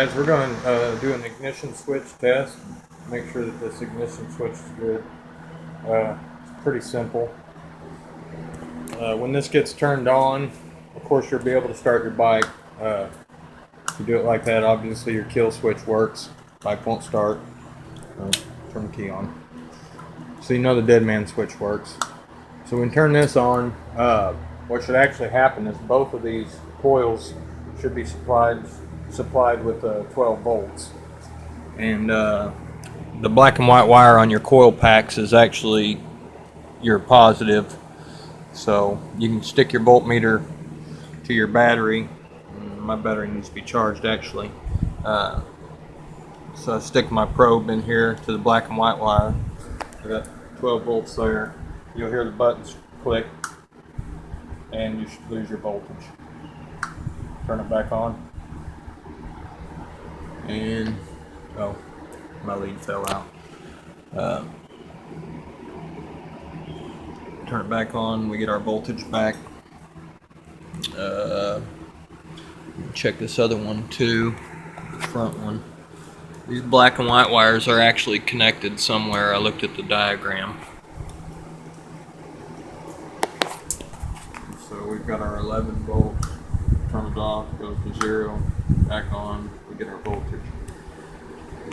Guys, we're going to do an ignition switch test. Make sure that this ignition switch is good. It's pretty simple. When this gets turned on, of course you'll be able to start your bike. If you do it like that, obviously your kill switch works. Bike won't start. Turn the key on. So you know the dead man switch works. So when we turn this on, what should actually happen is both of these coils should be supplied with 12 volts. And the black and white wire on your coil packs is actually your positive. So you can stick your voltmeter to your battery. My battery needs to be charged actually. So I stick my probe in here to the black and white wire. I got 12 volts there. You'll hear the buttons click and you should lose your voltage. Turn it back on. And, oh, my lead fell out. Turn it back on, we get our voltage back. Check this other one too, the front one. These black and white wires are actually connected somewhere. I looked at the diagram. So we've got our 11 volts, turn it off, goes to 0, back on, we get our voltage.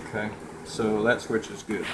Okay, so that switch is good.